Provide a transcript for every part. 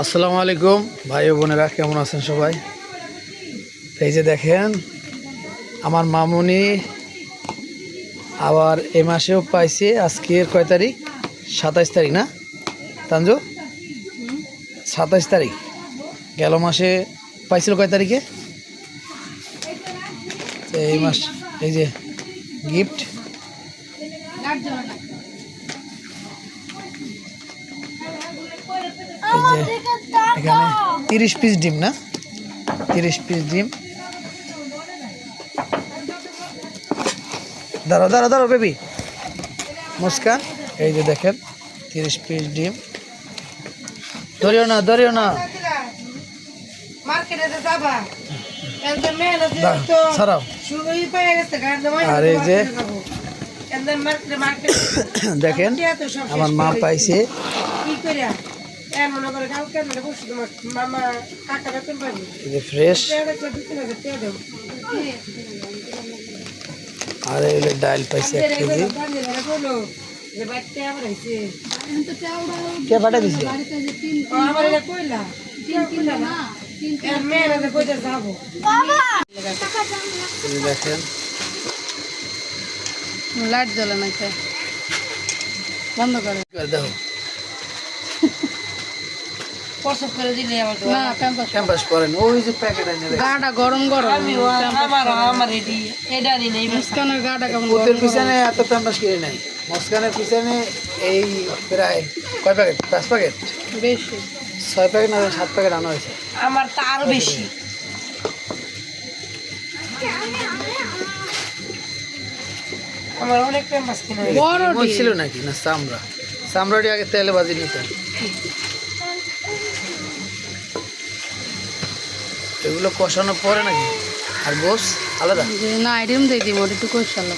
আসসালামু আলাইকুম ভাই ও বোনেরা, কেমন আছেন সবাই? এই যে দেখেন আমার মামুনি আবার এই মাসেও পাইছে। আজকের কয় তারিখ? 27 তারিখ না তানজু? 27 তারিখ। গেল মাসে পাইছিল কয় তারিখে? এই মাস এই যে গিফট। এই যে এখানে 30 পিস ডিম না, 30 পিস ডিম। দাঁড়াও দাঁড়াও দাঁড়াও বেবি মুস্কান। এই যে দেখেন 30 পিস ডিম। ধরিও না ধরিও না, ছাড়াও। আর এই যে দেখেন আমার মা পাইছে ফ্রেশ। আর এই ডাল পাইছে 1 কেজি। কে পাঠা দিছে? দেখেন লাইট জ্বলে না, বন্ধ করে দেখো ক্যাম্পাস করেন। ওই যে প্যাকেট এনে গাটা গরম গরম, ওদের পিছনে এত ক্যাম্পাস কিনে নাই। মুস্কানের পিছনে এই প্রায় কয় প্যাকেট? 5 প্যাকেট বেশি, 6 প্যাকেট না 7 প্যাকেট আনা হয়েছে। আমার তো আরো বেশি। আমার অনেক ক্যাম্পাস কিনে বড় ছিল নাকি না চামড়া? চামড়াটি আগে তেলে ভাজি নিতে। এগুলো কষানো পরে নাকি? আর গোস আলাদা না, এরকম দিয়ে দিব, একটু কষালো।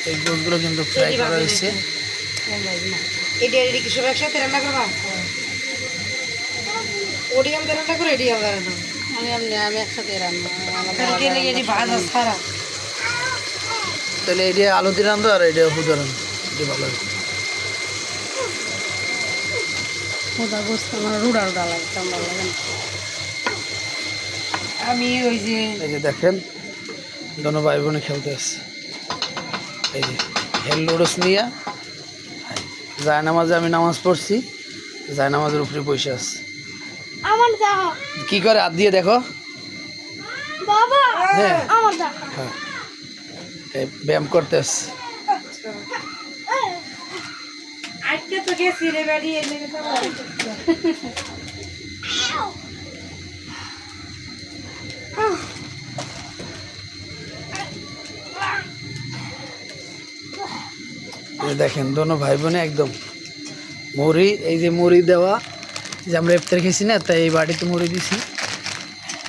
এই গোসগুলো কিন্তু ফ্রাই করা হয়েছে। কি সব একসাথে রান্না করবা? ওডিয়াম দিয়ে রান্না করে এডিয়াম রান্না? আমি একসাথে রান্না। তাহলে এটি আলু দিয়ে রান্ধো আর এটা হুদা রান্ধো, এটি ভালো হবে। ওটা গোস্ত আমার রুড়া রুড়া লাগে, চামড়া লাগে না। আমি ওই যে এই যে দেখেন দোনো ভাই বোনে খেলতে আসছে। এই যে হেল লুডোস নিয়ে যায় নামাজে, আমি নামাজ পড়ছি, যায় নামাজের উপরে বসে আছে। কি করে হাত দিয়ে দেখো বাবা, হ্যাঁ আমার দেখো। হ্যাঁ এই ব্যায়াম করতে আসছে। আজকে তো গেছি রে বাড়ি, এনে তো দেখেন দোনো ভাই বোনে একদম মুড়ি, এই যে মুড়ি দেওয়া, যে আমরা ইফতার খেয়েছি না, তাই এই বাড়িতে মুড়ি দিছি।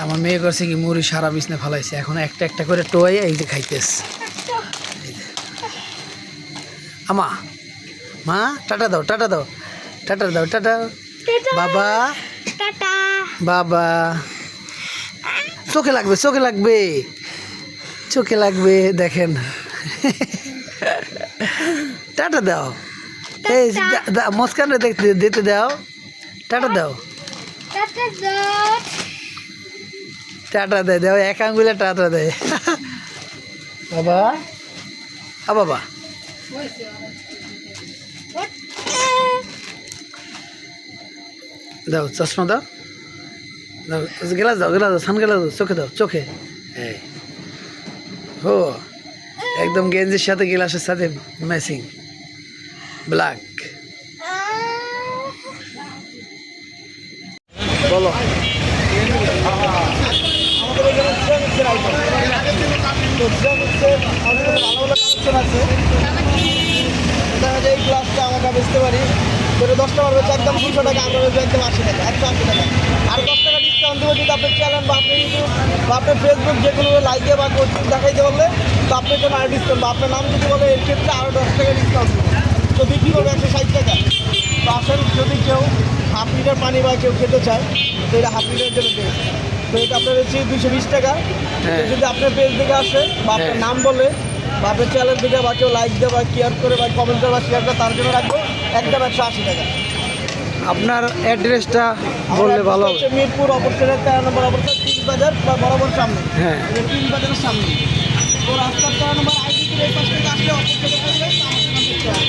আমার মেয়ে করছে কি মুড়ি সারা বিছনে ফালাইছে, এখন একটা একটা করে টোয়াইয়া এই যে খাইতেছে। আমা মা টাটা দাও, টাটা দাও, টাটা দাও, টাটা বাবা, টাটা। বাবা। চোখে লাগবে, চোখে লাগবে, চোখে লাগবে। দেখেন টাটা দাও, এই মুস্কানে দেখতে দিতে দাও, টাটা দাও, টাটা দাও। টাটা দেয়, দাও এক আঙ্গুলে টাটা দেয়। বাবা আ বাবা দাও, চশমা দাও, দাও গ্লাস দাও, গ্লাস দাও, সান গ্লাস দাও, চোখে দাও, চোখে। এই হো একদম গেঞ্জির সাথে গ্লাসের সাথে ম্যাচিং ব্ল্যাক। বলো এই গ্লাসটা আমরা বেচতে পারি, যেটা 10 টাকা বেচে একদম 200 টাকা, আমরা বেচবো একদম 80 টাকা, 180 টাকা। আর 10 টাকা ডিসকাউন্ট দেবো যদি আপনার চ্যানেল বা আপনার ইউটিউব বা আপনার ফেসবুক যেগুলো লাইকে বা কোচিং দেখাইতে বললে, তো আপনার জন্য আর ডিসকাউন্ট, বা আপনার নাম যদি বলে এর ক্ষেত্রে আরও 10 টাকা ডিসকাউন্ট দেবো। তো বিক্রি করবে 160 টাকা। তো আসলে যদি কেউ হাফ লিটার পানি বা কেউ খেতে চায়, তো এটা হাফ লিটারের জন্য দেবে। তো এটা আপনার হচ্ছে 220 টাকা। যদি আপনার পেজ থেকে আসে বা আপনার নাম বলে বা আপনার চ্যানেল থেকে বা কেউ লাইক দেয় বা কেয়ার করে বা কমেন্ট করে বা শেয়ার করে, তার জন্য রাখবো একদম 180 টাকা। আপনার অ্যাড্রেসটা বললে ভালো হবে। হচ্ছে মিরপুর অপরসাইডের 13 নম্বর অপরসাইড পিস বাজার বা বরাবর সামনে। হ্যাঁ এই পিস বাজারের সামনে। তো রাস্তার 13 নম্বর আইডি এই পাশ থেকে আসলে অপরসাইডে পড়বে আমার দোকান দেখতে হবে।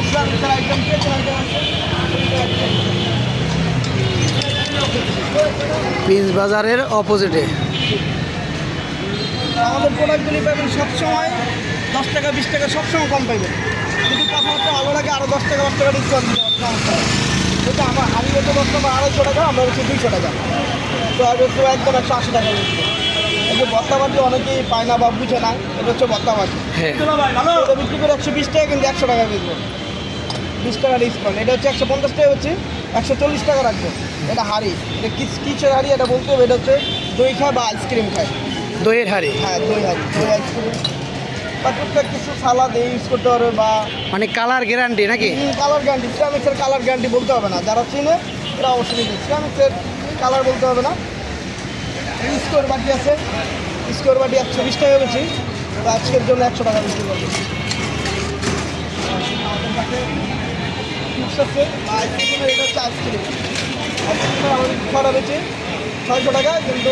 ইসলামিক আইটেম পেয়েছেন আইটেম আছে। পিস বাজারের অপোজিটে। আমাদের প্রোডাক্টগুলি পাবেন সবসময় 10 টাকা 20 টাকা সবসময় কম পাইবেন, কিন্তু কথাবার্তা ভালো লাগে আরও 10 টাকা ডিসকাউন্ট দিতে হবে, সমস্যা নেই। কিন্তু আমার হারিয়ে হচ্ছে 10 টাকা 250 টাকা, আমরা হচ্ছে 200 টাকা, তো আর হচ্ছে একদম 180 টাকা দিচ্ছি। এই যে ভর্তাবাটি অনেকেই পায় না বা বুঝে না, এটা হচ্ছে ভর্তাবাটি। হ্যাঁ এটা বিক্রি করে 120 টাকা, কিন্তু 100 টাকা বেচবো, 20 টাকা ডিসকাউন্ট। এটা হচ্ছে 150 টাকা, হচ্ছে 140 টাকা রাখবো। এটা হাড়ি, এটা কিসের হাড়ি এটা বলতে হবে। এটা হচ্ছে দই খায় বা আইসক্রিম খায়। দইয়ের হাড়ি, হ্যাঁ দই হাড়ি, দই আইসক্রিম বা টুকটাক কিছু সালাদ ইউজ করতে পারবে, বা মানে কালার গ্যারান্টি নাকি? Colour guarantee. সিরামিক্সের কালার গ্যারান্টি বলতে হবে না, যারা চিনে এরা অবশ্যই নেবে। সিরামিক্সের কালার বলতে হবে না। স্কোয়ার বাটি আছে, স্কোয়ার বাটি 120 টাকা বেশি, তো আজকের জন্য 100 টাকা বিক্রি করবে। চিপস আছে বা আইসক্রিমের, এটা হচ্ছে আইসক্রিম। আইসক্রিমের আমাদের ছড়া বেশি 600 টাকা, কিন্তু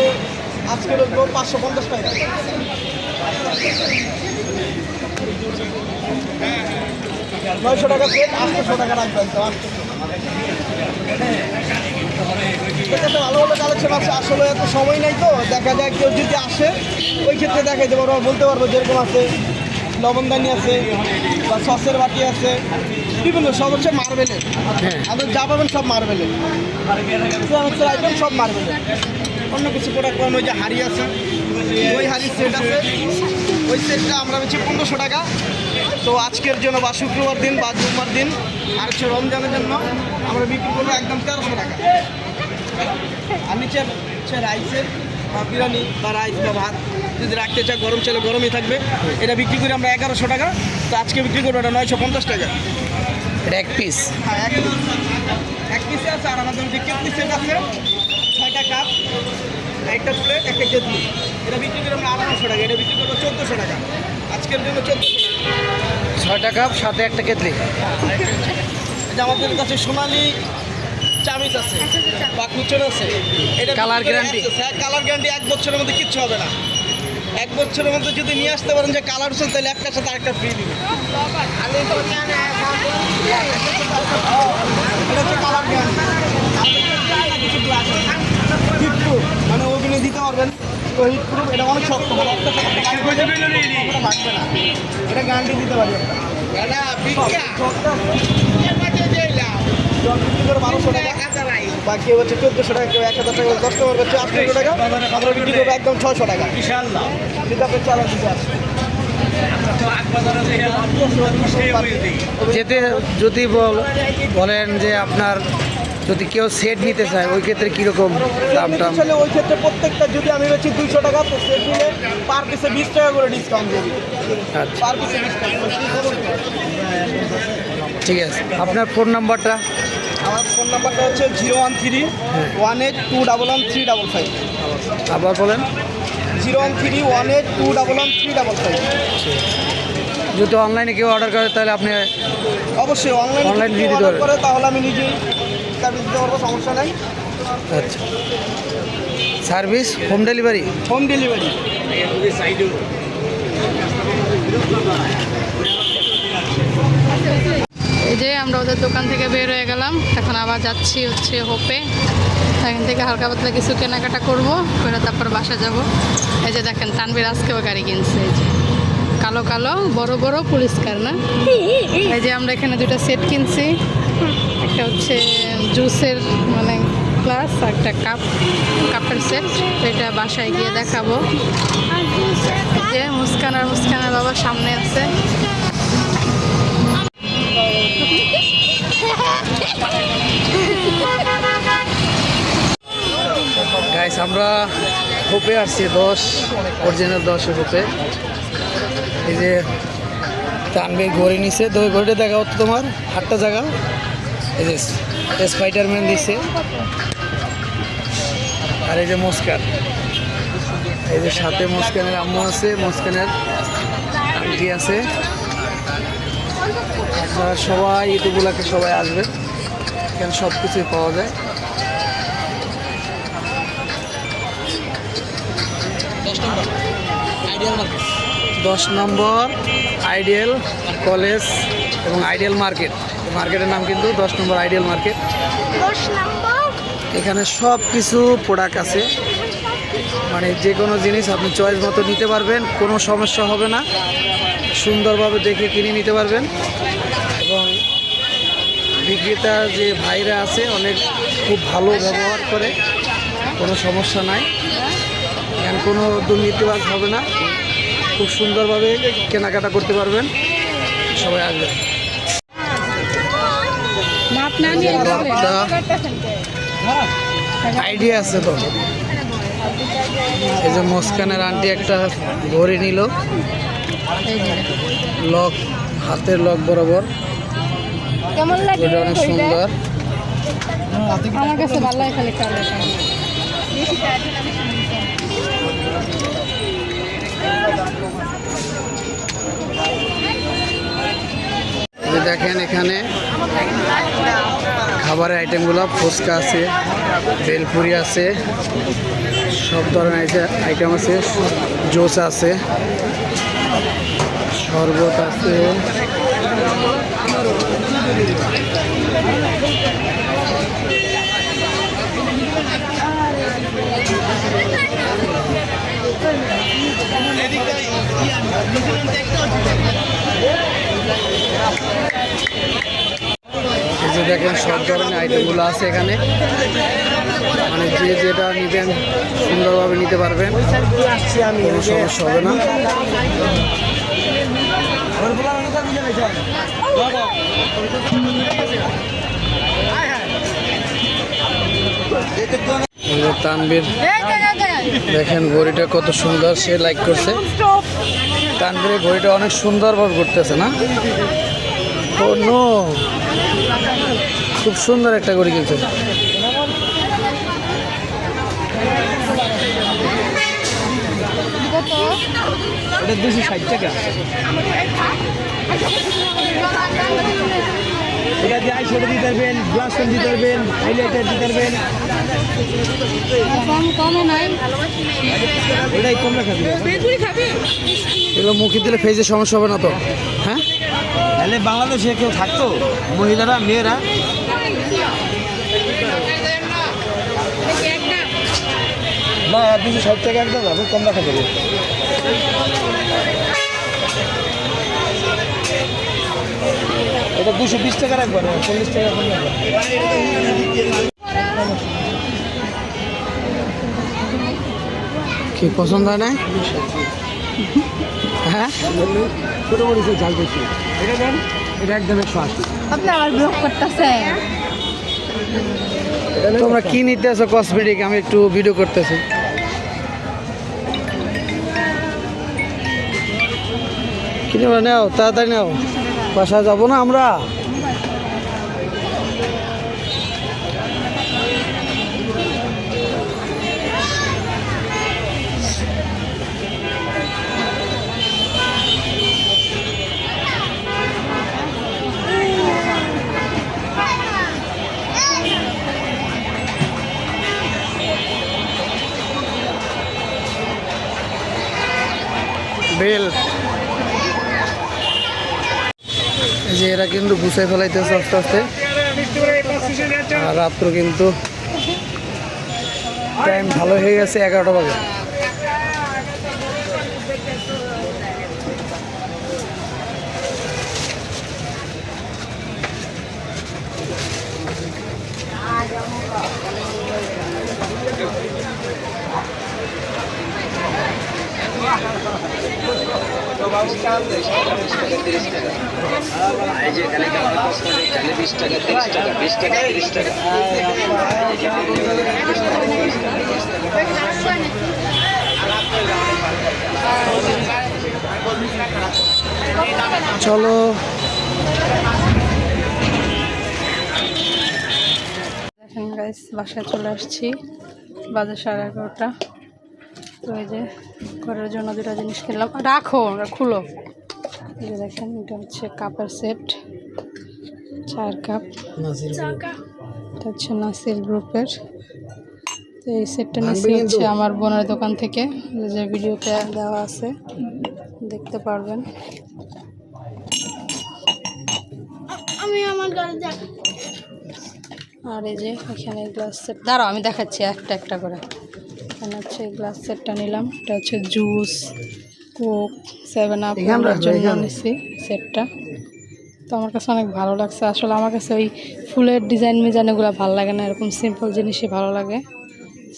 আজকে বেচবো 550 টাকা। 900 টাকা সেট, 800 টাকা রাখবেন। তো 800 ভালো ভালো কালেকশন আছে। আসলে এত সময় নাই, তো দেখা যায় কেউ যদি আসে ওই ক্ষেত্রে দেখাইতে পারবো, বলতে পারবো যেরকম আছে লবণদানি আছে বা সসের বাটি আছে, বিভিন্ন সব হচ্ছে মার্বেলের। আমাদের যা পাবেন সব মার্বেলের, আইটেম সব মার্বেলের। অন্য কিছু প্রোডাক্ট পাবেন, ওই যে হাড়ি আছে, ওই হাড়ির সেট আছে, ওই সেটটা আমরা বেশি 1500 টাকা। তো আজকের জন্য বা শুক্রবার দিন বা জুম্মার দিন আর হচ্ছে রমজানের জন্য আমরা বিক্রি করবো একদম 1300 টাকা। আর নিচে হচ্ছে রাইসের বা বিরিয়ানি বা রাইস বা ভাত যদি রাখতে চাই, গরম চাইলে গরমই থাকবে। এটা বিক্রি করি আমরা 1100 টাকা, তো আজকে বিক্রি করবো এটা 950 টাকা। এটা এক পিস। হ্যাঁ এক পিসে আছে। আর আমাদের যে কেটলি সেট আছে 6টা কাপ, একটা প্লেট, একটা কেটলি, এটা বিক্রি করি আমরা 1800 টাকা। এটা বিক্রি করবো 1400 টাকা আজকের জন্য, 1400 টাকা। 6টা কাপ সাথে একটা কেটলি। এটা আমাদের কাছে সোনালি চামিচ আছে বা কুচন আছে। এটা কালার গ্যারান্টি? কালার গ্যারান্টি 1 বছরের মধ্যে কিচ্ছু হবে না। 1 বছরের মধ্যে যদি নিয়ে আসতে পারেন যে কালার উঠছে, তাহলে একটার সাথে আরেকটা ফ্রি দিবে। এটা হচ্ছে কালার গ্যারান্টি। হিটপ্রুফ, মানে ওগুলো দিতে পারবেন তো হিটপ্রুফ। এটা অনেক শক্ত, মানে একটা ভাঙবে না, এটা গ্যারান্টি দিতে পারি আমরা। 1200 টাকা, বাকি হচ্ছে 1400 টাকা, কেউ 1000 টাকা, 10 টাকা হচ্ছে 800 টাকা, আমরা বিক্রি করবো একদম 600 টাকা। কিন্তু আপনার চালান দিতে আসবে। যেতে যদি বলেন যে আপনার যদি কেউ সেট নিতে চায়, ওই ক্ষেত্রে কীরকম দামটা? আসলে ওই ক্ষেত্রে প্রত্যেকটা যদি আমি বেশি 200 টাকা, তো সেট নিলে পার পিসে 20 টাকা করে ডিসকাউন্ট দেবে। আচ্ছা পার পিসে 20 টাকা। ঠিক আছে, আপনার ফোন নাম্বারটা? আমার ফোন নাম্বারটা হচ্ছে 013-18211355। আবার বলেন। 013-18211355। যদি অনলাইনে কেউ অর্ডার করে তাহলে আপনি অবশ্যই Online অনলাইনে দিয়ে দিতে অর্ডার পারবেন। করে তাহলে আমি নিজেই সার্ভিস দিতে পারবো, সমস্যা নাই। আচ্ছা, service home delivery? Home delivery. এই যে আমরা ওদের দোকান থেকে বের হয়ে গেলাম, এখন আবার যাচ্ছি হচ্ছে হোপে। এখান থেকে হালকা পাতলা কিছু কেনাকাটা করবো, করে তারপর বাসা যাব। এই যে দেখেন তানভীর আজকেও গাড়ি কিনছে, এই যে কালো কালো বড় বড় পুলিশ কার না। এই যে আমরা এখানে 2টা সেট কিনছি, একটা হচ্ছে জুসের মানে গ্লাস, একটা কাপের সেট। তো এটা বাসায় গিয়ে দেখাবো। এই যে মুস্কানের বাবা সামনে আছে। গাইস, আমরা হোপে আসছি, 10 অরিজিনাল 10 হোপে। এই যে তানভীর ঘড়ি নিছে, তো ওই ঘড়িটা দেখা হতো তোমার 8টা জায়গা। এই যে স্পাইডারম্যান দিছে, আর এই যে মুস্কান, এই যে সাথে মুস্কানের আম্মু আছে, মুস্কানের আন্টি আছে। আপনারা সবাই ইউটিউবগুলোকে সবাই আসবে, এখানে সব কিছুই পাওয়া যায়। 10 নম্বর আইডিয়াল কলেজ এবং আইডিয়াল মার্কেট। মার্কেটের নাম কিন্তু 10 নম্বর আইডিয়াল মার্কেট। 10 নম্বর এখানে সব কিছু প্রোডাক্ট আছে, মানে যে কোনো জিনিস আপনি চয়েস মতো নিতে পারবেন, কোনো সমস্যা হবে না। সুন্দরভাবে দেখে কিনে নিতে পারবেন এবং বিক্রেতা যে ভাইরা আছে অনেক খুব ভালো ব্যবহার করে, কোনো সমস্যা নাই। এখানে কোনো দুর্নীতিবাজ হবে না, খুব সুন্দরভাবে কেনাকাটা করতে পারবেন। সবাই আসবেন। আইডিয়া আছে তো। এই যে মুস্কানের আন্টি একটা ঘড়ি নিল, লক, হাতের লক বরাবর, কেমন লাগে? এটা অনেক সুন্দর। আমার কাছে ভালো লাগে খালি কালো। এই যে দেখেন এখানে খাবারের আইটেমগুলো, ফুচকা আছে, বেলপুরি আছে, সব ধরনের আইটেম আছে, জুস আছে, শরবত আছে। এই যে দেখেন সব ধরনের আইটেমগুলো আছে এখানে, মানে যে যেটা নেবেন সুন্দরভাবে নিতে পারবেন, কোনো সমস্যা হবে না। তানবীর দেখেন ঘড়িটা কত সুন্দর, সে লাইক করছে। তানবীরের ঘড়িটা অনেক সুন্দরভাবে ঘুরতেছে না? ও নো, খুব সুন্দর একটা ঘড়ি কিনছে। এটা 260 টাকা। এটা দিয়ে আইশ্যাডো দিতে পারবেন, গ্লাস পেন দিতে পারবেন, হাইলাইটার দিতে পারবেন। কমে নাই। ওটাই কম রাখা দিবে। এগুলো মুখে দিলে ফেজে সমস্যা হবে না তো? হ্যাঁ, তাহলে বাংলাদেশে কেউ থাকতো, মহিলারা, মেয়েরা? না, 260 টাকা একদম হবে, কম রাখা যাবে। এটা 220 টাকা রাখবো না, 40 টাকা কম রাখবো। কি পছন্দ হয় না? হ্যাঁ, ছোটো মরিচের ঝাল বেশি। এটা দেন, এটা একদম 180। আপনি আমার ব্লক করতেছেন। তোমরা কি নিতে আসো কসমেটিক? আমি একটু ভিডিও করতেছি। কিনে নাও, তাড়াতাড়ি নাও, বাসা যাবো না আমরা। বেল্ট, এই যে এরা কিন্তু গুছাই ফেলাইতেছে আস্তে আস্তে। আর রাত্র কিন্তু টাইম ভালো হয়ে গেছে, 11টা বাজে। চলো দেখেন গাইস, বাসায় চলে আসছি, বাজে 11:30। তো এই যে ঘরের জন্য দুটো জিনিস কিনলাম। রাখো, খুলো। এই যে দেখেন, এটা হচ্ছে কাপের সেট, 4 কাপ। এটা হচ্ছে নাসির গ্রুপের। তো এই সেটটা নিচ্ছি হচ্ছে আমার বোনের দোকান থেকে, যে ভিডিওতে দেওয়া আছে দেখতে পারবেন। আমি আমার গাড়ি দেখ। আর এই যে এখানে গ্লাস সেট, দাঁড়াও আমি দেখাচ্ছি একটা একটা করে। এখানে হচ্ছে গ্লাস সেটটা নিলাম, এটা হচ্ছে জুস, কোক, 7 আপ জন্য নিচ্ছি সেটটা। তো আমার কাছে অনেক ভালো লাগছে আসলে। আমার কাছে ওই ফুলের ডিজাইন মিজাইনগুলো ভালো লাগে না, এরকম সিম্পল জিনিসই ভালো লাগে।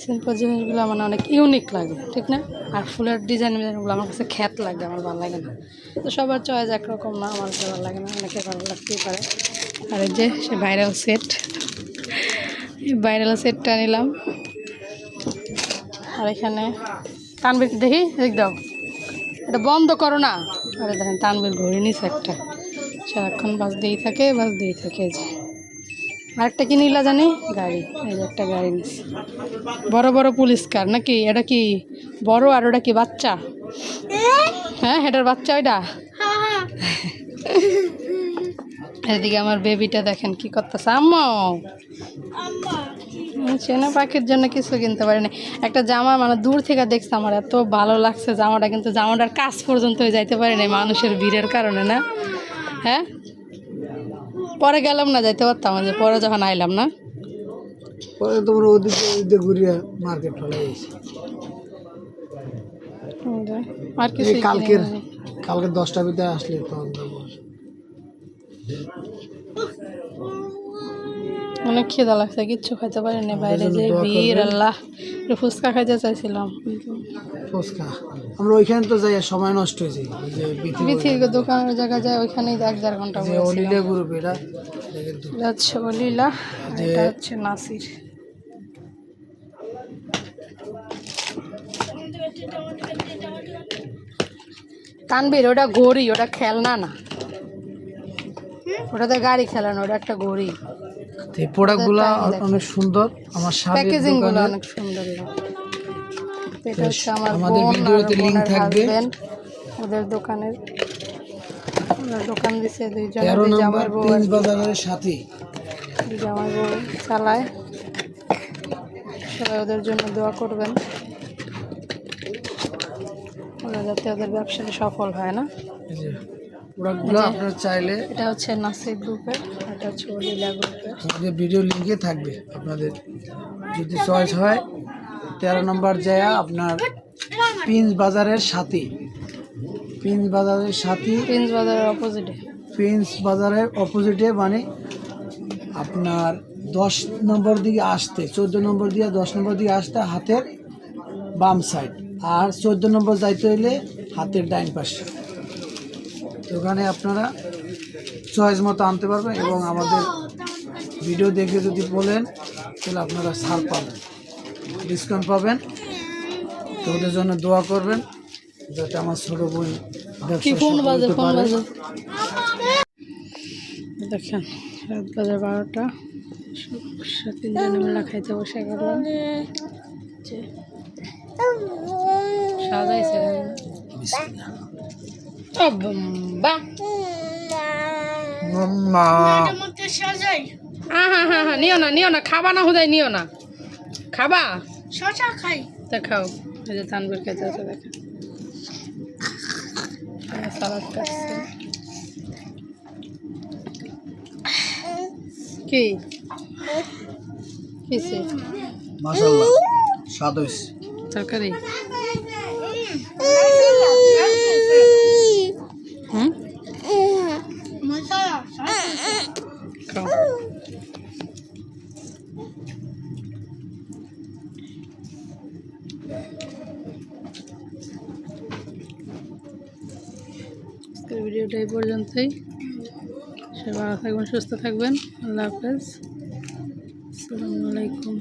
সিম্পল জিনিসগুলো মানে অনেক ইউনিক লাগে, ঠিক না? আর ফুলের ডিজাইন মিজাইনগুলো আমার কাছে খ্যাত লাগে, আমার ভালো লাগে না। তো সবার চয়েস একরকম না, আমার কাছে ভালো লাগে না, অনেকে ভালো লাগতেই পারে। আর এই যে সে ভাইরাল সেট, এই ভাইরাল সেটটা নিলাম। আর এখানে তানবীর দেখি দেখ দাও, এটা বন্ধ করো না। আরে দেখেন তানবীর ঘড়ি নিছে একটা, সারাক্ষণ বাস দিয়েই থাকে যে। আরেকটা কি নিলা জানি গাড়ি, এই যে একটা গাড়ি নিচ্ছে, বড় বড় পুলিশ কার নাকি? এটা কি বড় আর ওটা কি বাচ্চা? হ্যাঁ এটার বাচ্চা ওইটা। এদিকে আমার বেবিটা দেখেন কি করতেছে, আম্মু চেনা পাখির জন্য কিছু কিনতে পারিনি। একটা জামা মানে দূর থেকে দেখছি, আমার এত ভালো লাগছে জামাটা, কিন্তু জামাটার কাজ পর্যন্ত যাইতে পারিনি মানুষের ভিড়ের কারণে না। হ্যাঁ পরে গেলাম না, যাইতে পারতাম যে পরে যখন আইলাম না। পরে তোমরা ওদিকে ঘুরিয়ে মার্কেট হলে আর কিছু কালকে 10টার ভিতরে আসলে তখন অনেক খিদা লাগছে, কিচ্ছু খাইতে পারিনি, বাইরে যে ভিড় আল্লাহ। ফুচকা খাইতে চাইছিলাম, ফুচকা আমরা ওইখানে তো যাই, সময় নষ্ট হয়েছে। বিথির দোকানের জায়গায় যায়, ওইখানেই 1-1.5 ঘন্টা অলিলা গ্রুপ, এটা হচ্ছে অলিলা, এটা হচ্ছে নাসির। তানবীর ওটা গড়ি, ওটা খেলনা না, ওটাতে গাড়ি খেলানো, ওটা একটা গড়ি। এই প্রোডাক্টগুলো অনেক সুন্দর, আমার প্যাকেজিং গুলো অনেক সুন্দর। এটা হচ্ছে আমাদের ভিডিওতে লিংক থাকবে ওদের দোকানের, ওদের দোকান দিছে দুইজন, জামাই বউ, প্রিন্স বাজারের সাথে জামাই বউ চালায়। সবাই ওদের জন্য দোয়া করবেন, ওরা যাতে ওদের ব্যবসাটা সফল হয় না। প্রোডাক্টগুলো আপনারা চাইলে, এটা হচ্ছে নাসির গ্রুপের, এটা হচ্ছে অলিলা গ্রুপের। আমাদের ভিডিও লিঙ্কে থাকবে, আপনাদের যদি চয়েস হয় 13 নম্বর জায়গা আপনার প্রিন্স বাজারের সাথে, প্রিন্স বাজারের সাথে, প্রিন্স বাজারের অপোজিটে, প্রিন্স বাজারের অপোজিটে, মানে আপনার 10 নম্বর দিকে আসতে, 14 নম্বর দিয়ে 10 নম্বর দিকে আসতে হাতের বাম সাইড, আর 14 নম্বর যাইতে হইলে হাতের ডাইন পাশে। ওখানে আপনারা চয়েস মতো আনতে পারবেন, এবং আমাদের ভিডিও দেখে যদি বলেন তাহলে আপনারা ছাড় পাবেন, ডিসকাউন্ট পাবেন। তো ওদের জন্য দোয়া করবেন যাতে আমার ছোটো বোন ব্যবসা করতে পারে। দেখেন রাত বাজে 12টা, 3 মিলা খাইতে বসে গেলাম। সাজাইছে নিও না খাবা না, হুদাই নিও না, খাবা শশা খাই। তা খাও। এই যে তানবীর খেতে আছে, দেখেন সালাদ কাটছে। কি কিসে মাশাআল্লাহ স্বাদ হইছে তরকারি? খাও। ভিডিওটা এই পর্যন্তই। সবাই ভালো থাকবেন, সুস্থ থাকবেন। আল্লাহ হাফেজ, আসসালামু আলাইকুম।